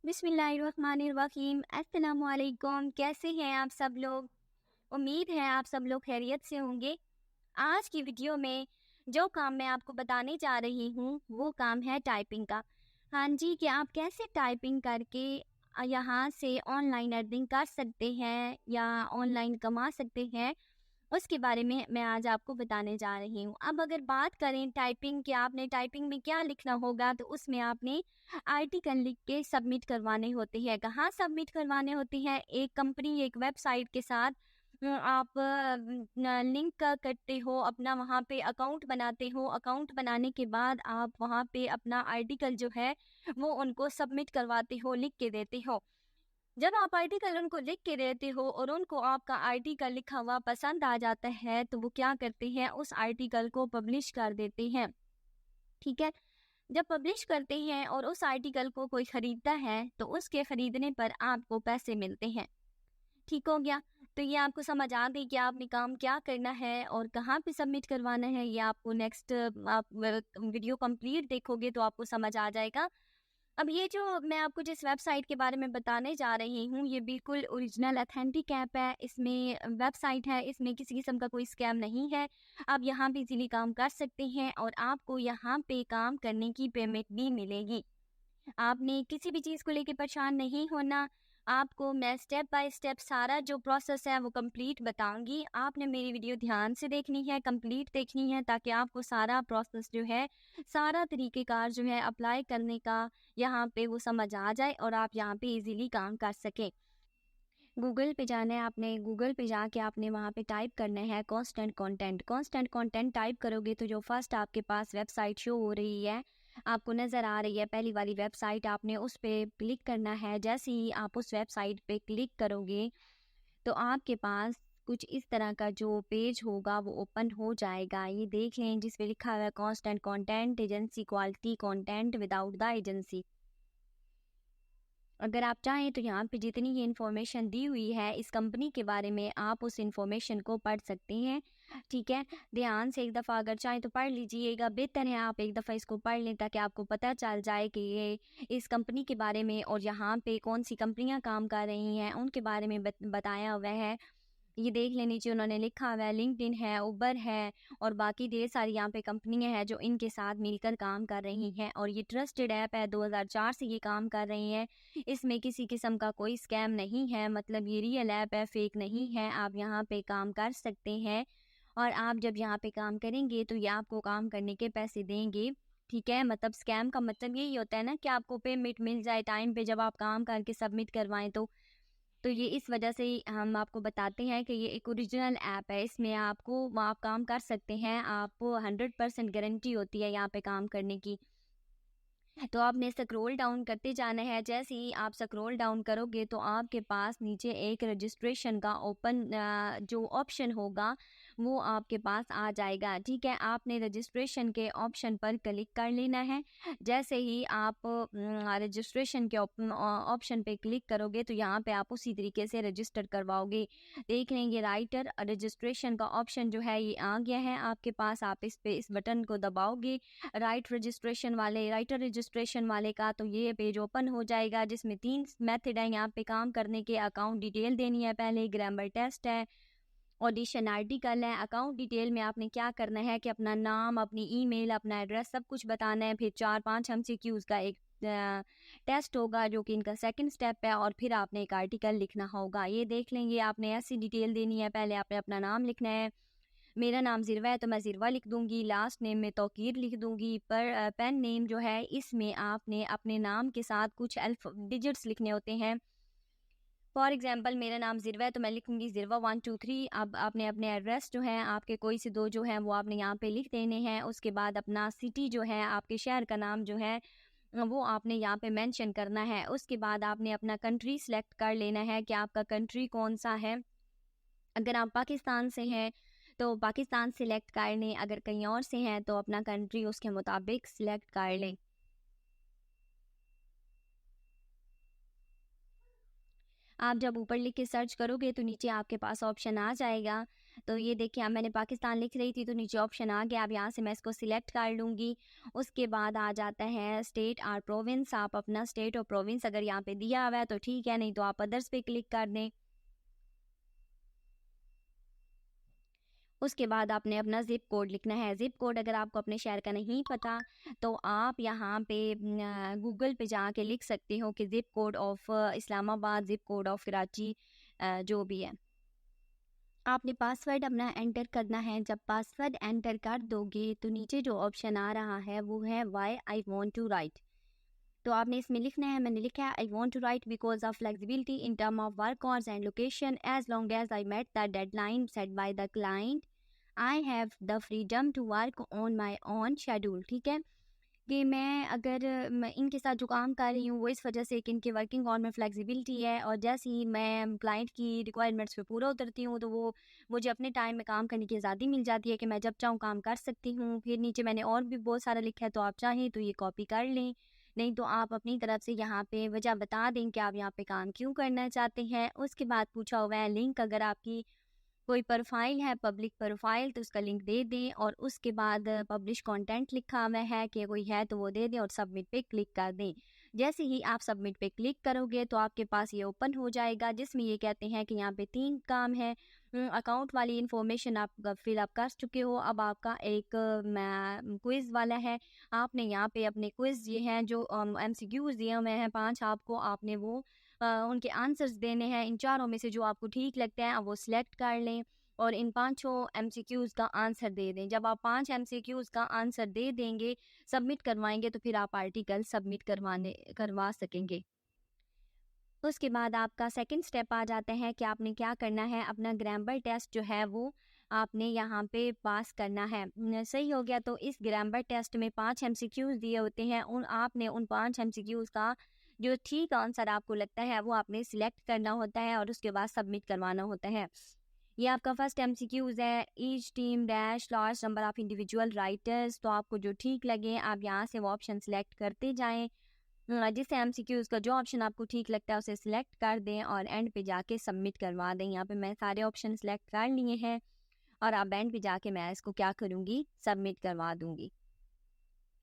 बिस्मिल्लाहिर्रहमानिर्रहीम। अस्सलामुअलैकुम। कैसे हैं आप सब लोग? उम्मीद है आप सब लोग खैरियत से होंगे। आज की वीडियो में जो काम मैं आपको बताने जा रही हूँ वो काम है टाइपिंग का। हाँ जी, कि आप कैसे टाइपिंग करके यहाँ से ऑनलाइन अर्निंग कर सकते हैं या ऑनलाइन कमा सकते हैं, उसके बारे में मैं आज आपको बताने जा रही हूँ। अब अगर बात करें टाइपिंग की, आपने टाइपिंग में क्या लिखना होगा, तो उसमें आपने आर्टिकल लिख के सबमिट करवाने होते हैं। कहाँ सबमिट करवाने होते हैं? एक कंपनी, एक वेबसाइट के साथ आप लिंक करते हो, अपना वहाँ पे अकाउंट बनाते हो। अकाउंट बनाने के बाद आप वहाँ पे अपना आर्टिकल जो है वो उनको सबमिट करवाते हो, लिख के देते हो। जब आप आर्टिकल उनको लिख के देते हो और उनको आपका आर्टिकल लिखा हुआ पसंद आ जाता है, तो वो क्या करते हैं, उस आर्टिकल को पब्लिश कर देते हैं। ठीक है। जब पब्लिश करते हैं और उस आर्टिकल को कोई खरीदता है, तो उसके खरीदने पर आपको पैसे मिलते हैं। ठीक हो गया? तो ये आपको समझ आ गई कि आपने काम क्या करना है और कहाँ पे सबमिट करवाना है। ये आपको नेक्स्ट आप वीडियो कंप्लीट देखोगे तो आपको समझ आ जाएगा। अब ये जो मैं आपको जिस वेबसाइट के बारे में बताने जा रही हूँ, ये बिल्कुल ओरिजिनल ऑथेंटिक ऐप है। इसमें वेबसाइट है, इसमें किसी किस्म का कोई स्कैम नहीं है। आप यहाँ पे इजीली काम कर सकते हैं और आपको यहाँ पे काम करने की पेमेंट भी मिलेगी। आपने किसी भी चीज़ को लेके परेशान नहीं होना। आपको मैं स्टेप बाय स्टेप सारा जो प्रोसेस है वो कंप्लीट बताऊंगी। आपने मेरी वीडियो ध्यान से देखनी है, कंप्लीट देखनी है, ताकि आपको सारा प्रोसेस जो है, सारा तरीक़ेकार जो है अप्लाई करने का यहाँ पे वो समझ आ जाए और आप यहाँ पे इजीली काम कर सकें। गूगल पे जाना है आपने। गूगल पे जाके आपने वहाँ पे टाइप करना है constant content. Constant content type करोगे तो जो फर्स्ट आपके पास वेबसाइट शो हो रही है, आपको नज़र आ रही है पहली वाली वेबसाइट, आपने उस पर क्लिक करना है। जैसे ही आप उस वेबसाइट पे क्लिक करोगे तो आपके पास कुछ इस तरह का जो पेज होगा वो ओपन हो जाएगा। ये देख लें, जिस पे लिखा हुआ है constant content agency, quality content without the agency. अगर आप चाहें तो यहाँ पे जितनी ये इन्फॉर्मेशन दी हुई है इस कंपनी के बारे में, आप उस इन्फॉर्मेशन को पढ़ सकते हैं। ठीक है, ध्यान से एक दफ़ा अगर चाहें तो पढ़ लीजिएगा। बेहतर है आप एक दफ़ा इसको पढ़ लें, ताकि आपको पता चल जाए कि ये इस कंपनी के बारे में और यहाँ पे कौन सी कंपनियाँ काम कर रही हैं उनके बारे में बताया हुआ है। ये देख लें, नीचे उन्होंने लिखा हुआ है लिंक्डइन है, उबर है और बाकी ढेर सारी यहाँ पे कंपनियां हैं जो इनके साथ मिलकर काम कर रही हैं। और ये ट्रस्टेड ऐप है, 2004 से ये काम कर रही हैं। इसमें किसी किस्म का कोई स्कैम नहीं है, मतलब ये रियल ऐप है, फेक नहीं है। आप यहाँ पे काम कर सकते हैं और आप जब यहाँ पे काम करेंगे तो ये आपको काम करने के पैसे देंगे। ठीक है, मतलब स्कैम का मतलब यही होता है ना कि आपको पेमेंट मिल जाए टाइम पे, जब आप काम करके सबमिट करवाएं तो ये इस वजह से हम आपको बताते हैं कि ये एक ओरिजिनल ऐप है। इसमें आप काम कर सकते हैं। आपको 100% गारंटी होती है यहाँ पे काम करने की। तो आपने स्क्रॉल डाउन करते जाना है। जैसे ही आप स्क्रॉल डाउन करोगे तो आपके पास नीचे एक रजिस्ट्रेशन का जो ऑप्शन होगा वो आपके पास आ जाएगा। ठीक है, आपने रजिस्ट्रेशन के ऑप्शन पर क्लिक कर लेना है। जैसे ही आप रजिस्ट्रेशन के ऑप्शन पे क्लिक करोगे तो यहाँ पे आप उसी तरीके से रजिस्टर करवाओगे। देख लेंगे राइटर रजिस्ट्रेशन का ऑप्शन जो है ये आ गया है आपके पास। आप इस बटन को दबाओगे राइटर रजिस्ट्रेशन वाले का, तो ये पेज ओपन हो जाएगा जिसमें 3 मेथड है यहाँ पे काम करने के। अकाउंट डिटेल देनी है पहले, ग्रामर टेस्ट है, ऑडिशन आर्टिकल है। अकाउंट डिटेल में आपने क्या करना है कि अपना नाम, अपनी ईमेल, अपना एड्रेस सब कुछ बताना है। फिर 4-5 MCQs का एक टेस्ट होगा जो कि इनका सेकंड स्टेप है, और फिर आपने एक आर्टिकल लिखना होगा। ये देख लेंगे, आपने ऐसी डिटेल देनी है। पहले आपने अपना नाम लिखना है। मेरा नाम ज़िरवा है तो मैं ज़िरवा लिख दूंगी। लास्ट नेम में तौकीर लिख दूंगी। पर पेन नेम जो है इसमें आपने अपने नाम के साथ कुछ डिजिट्स लिखने होते हैं। फॉर एग्जांपल मेरा नाम ज़िरवा है तो मैं लिखूंगी ज़िरवा 1 2 3। अब आपने अपने एड्रेस जो है आपके कोई से दो जो हैं वो आपने यहाँ पे लिख देने हैं। उसके बाद अपना सिटी जो है, आपके शहर का नाम जो है वो आपने यहाँ पे मेंशन करना है। उसके बाद आपने अपना कंट्री सेलेक्ट कर लेना है कि आपका कंट्री कौन सा है। अगर आप पाकिस्तान से हैं तो पाकिस्तान सिलेक्ट कर लें, अगर कहीं और से हैं तो अपना कंट्री उसके मुताबिक सिलेक्ट कर लें। आप जब ऊपर लिख के सर्च करोगे तो नीचे आपके पास ऑप्शन आ जाएगा। तो ये देखिए अब मैंने पाकिस्तान लिख रही थी तो नीचे ऑप्शन आ गया। अब यहाँ से मैं इसको सिलेक्ट कर लूँगी। उसके बाद आ जाता है स्टेट और प्रोविंस। आप अपना स्टेट और प्रोविंस अगर यहाँ पे दिया हुआ है तो ठीक है, नहीं तो आप अदर्स पे क्लिक कर दें। उसके बाद आपने अपना ज़िप कोड लिखना है। ज़िप कोड अगर आपको अपने शहर का नहीं पता तो आप यहाँ पे गूगल पे जाके लिख सकते हो कि zip code of Islamabad, zip code of Karachi, जो भी है। आपने पासवर्ड अपना एंटर करना है। जब पासवर्ड एंटर कर दोगे तो नीचे जो ऑप्शन आ रहा है वो है why I want to write. तो आपने इसमें लिखना है, मैंने लिखा है I want to write because of flexibility in term of work hours and location as long as I met the deadline set by the client I have the freedom to work on my own schedule. ठीक है कि मैं अगर मैं इनके साथ जो काम कर रही हूँ वो इस वजह से कि इनके वर्किंग आवर में फ्लेक्सिबिलिटी है, और जैसे ही मैं क्लाइंट की रिक्वायरमेंट्स पे पूरा उतरती हूँ तो वो मुझे अपने टाइम में काम करने की आज़ादी मिल जाती है कि मैं जब चाहूँ काम कर सकती हूँ। फिर नीचे मैंने और भी बहुत सारा लिखा है, तो आप चाहें तो ये कॉपी कर लें, नहीं तो आप अपनी तरफ से यहाँ पे वजह बता दें कि आप यहाँ पे काम क्यों करना चाहते हैं। उसके बाद पूछा हुआ है लिंक, अगर आपकी कोई प्रोफाइल है पब्लिक प्रोफाइल तो उसका लिंक दे दें, और उसके बाद पब्लिश कंटेंट लिखा हुआ है कि कोई है तो वो दे दें और सबमिट पे क्लिक कर दें। जैसे ही आप सबमिट पे क्लिक करोगे तो आपके पास ये ओपन हो जाएगा, जिसमें ये कहते हैं कि यहाँ पे 3 काम है। अकाउंट वाली इंफॉर्मेशन आप फिलअप कर चुके हो। अब आपका एक क्विज़ वाला है। आपने यहाँ पे अपने क्विज़ ये हैं जो MCQs दिए हुए हैं 5 आपको, आपने वो उनके आंसर्स देने हैं। इन चारों में से जो आपको ठीक लगता है वो सिलेक्ट कर लें और इन 5 MCQs का आंसर दे दें। जब आप 5 MCQs का आंसर दे देंगे, सबमिट करवाएंगे, तो फिर आप आर्टिकल सबमिट करवा सकेंगे। उसके बाद आपका सेकंड स्टेप आ जाता है कि आपने क्या करना है, अपना ग्रामर टेस्ट जो है वो आपने यहाँ पे पास करना है। सही हो गया तो इस ग्रामर टेस्ट में 5 MCQs दिए होते हैं, उन आपने उन 5 MCQs का जो ठीक आंसर आपको लगता है वो आपने सिलेक्ट करना होता है और उसके बाद सबमिट करवाना होता है। ये आपका फर्स्ट MCQs है, each team dash large number of individual writers. तो आपको जो ठीक लगे आप यहाँ से वो ऑप्शन सिलेक्ट करते जाएँ। जिससे MCQs का जो ऑप्शन आपको ठीक लगता है उसे सिलेक्ट कर दें और एंड पे जाके सबमिट करवा दें। यहाँ पे मैं सारे ऑप्शन सिलेक्ट कर लिए हैं और अब एंड पे जाके मैं इसको क्या करूँगी, सबमिट करवा दूँगी।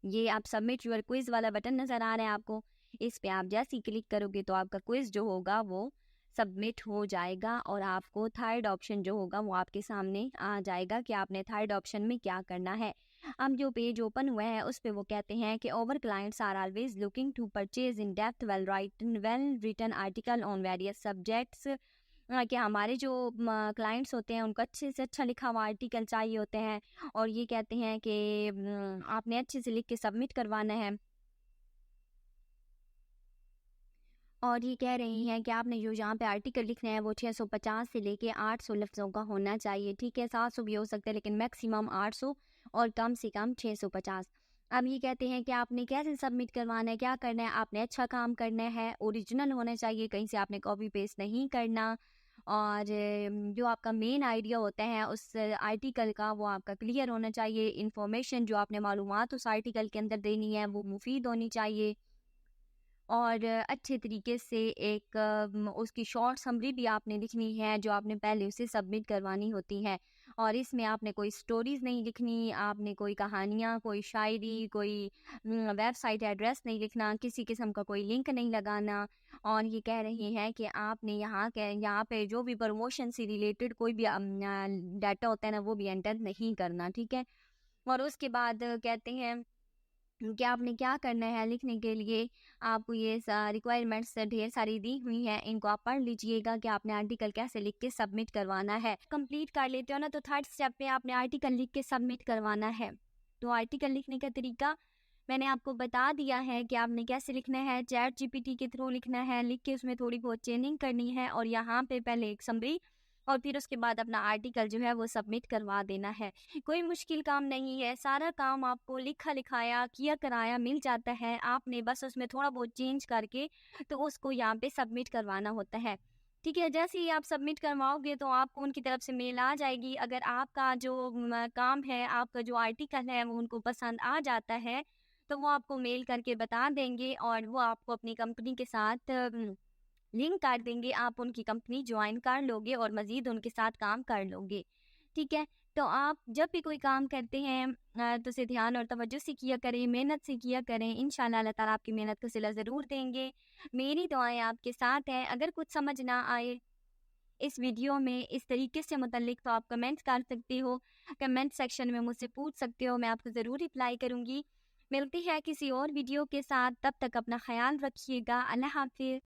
ये आप सबमिट योर क्विज वाला बटन नज़र आ रहा है आपको, इस पे आप जैसे ही क्लिक करोगे तो आपका क्विज जो होगा वो सबमिट हो जाएगा और आपको थर्ड ऑप्शन जो होगा वो आपके सामने आ जाएगा कि आपने थर्ड ऑप्शन में क्या करना है। अब जो पेज ओपन हुआ है उस पे वो कहते हैं कि our clients are always looking to purchase in depth well written article on various subjects. कि हमारे जो क्लाइंट्स होते हैं उनको अच्छे से अच्छा लिखा हुआ आर्टिकल चाहिए होते हैं, और ये कहते हैं कि आपने अच्छे से लिख के सबमिट करवाना है। और ये कह रही हैं कि आपने जो यहाँ पे आर्टिकल लिखना है वो 650 से लेके 800 लफ्ज़ों का होना चाहिए। ठीक है, 700 भी हो सकता है लेकिन मैक्सिमम 800 और कम से कम 650। अब ये कहते हैं कि आपने कैसे सबमिट करवाना है, क्या करना है, आपने अच्छा काम करना है, ओरिजिनल होना चाहिए, कहीं से आपने कॉपी पेस्ट नहीं करना, और जो आपका मेन आइडिया होता है उस आर्टिकल का वो आपका क्लियर होना चाहिए। इन्फॉर्मेशन जो आपने मालूमात उस आर्टिकल के अंदर देनी है वो मुफीद होनी चाहिए, और अच्छे तरीके से एक उसकी शॉर्ट समरी भी आपने लिखनी है जो आपने पहले उसे सबमिट करवानी होती है। और इसमें आपने कोई स्टोरीज़ नहीं लिखनी, आपने कोई कहानियाँ, कोई शायरी, कोई वेबसाइट एड्रेस नहीं लिखना, किसी किस्म का कोई लिंक नहीं लगाना। और ये कह रही हैं कि आपने यहाँ पे जो भी प्रमोशन से रिलेटेड कोई भी डाटा होता है ना वो भी एंटर नहीं करना। ठीक है, और उसके बाद कहते हैं कि आपने क्या करना है लिखने के लिए। आपको ये रिक्वायरमेंट्स ढेर सारी दी हुई हैं, इनको आप पढ़ लीजिएगा कि आपने आर्टिकल कैसे लिख के सबमिट करवाना है। कंप्लीट कर लेते हो ना तो थर्ड स्टेप पे आपने आर्टिकल लिख के सबमिट करवाना है। तो आर्टिकल लिखने का तरीका मैंने आपको बता दिया है कि आपने कैसे लिखना है। चैट GPT के थ्रू लिखना है, लिख के उसमें थोड़ी बहुत चेंजिंग करनी है और यहाँ पे पहले एक समरी और फिर उसके बाद अपना आर्टिकल जो है वो सबमिट करवा देना है। कोई मुश्किल काम नहीं है, सारा काम आपको लिखा लिखाया किया कराया मिल जाता है। आपने बस उसमें थोड़ा बहुत चेंज करके तो उसको यहाँ पे सबमिट करवाना होता है। ठीक है, जैसे ही आप सबमिट करवाओगे तो आपको उनकी तरफ से मेल आ जाएगी। अगर आपका जो काम है, आपका जो आर्टिकल है वो उनको पसंद आ जाता है तो वो आपको मेल करके बता देंगे और वो आपको अपनी कंपनी के साथ लिंक कर देंगे। आप उनकी कंपनी ज्वाइन कर लोगे और मज़ीद उनके साथ काम कर लोगे। ठीक है? तो आप जब भी कोई काम करते हैं तो उसे ध्यान और तवज्जो से किया करें, मेहनत से किया करें। इंशाअल्लाह अल्लाह ताला आपकी मेहनत का सिला ज़रूर देंगे। मेरी दुआएँ आपके साथ हैं। अगर कुछ समझ ना आए इस वीडियो में इस तरीके से मुतल्लिक तो आप कमेंट कर सकते हो। कमेंट सेक्शन में मुझसे पूछ सकते हो, मैं आपको ज़रूर रिप्लाई करूँगी। मिलती है किसी और वीडियो के साथ, तब तक अपना ख़याल रखिएगा। अल्लाह हाफ़िज़।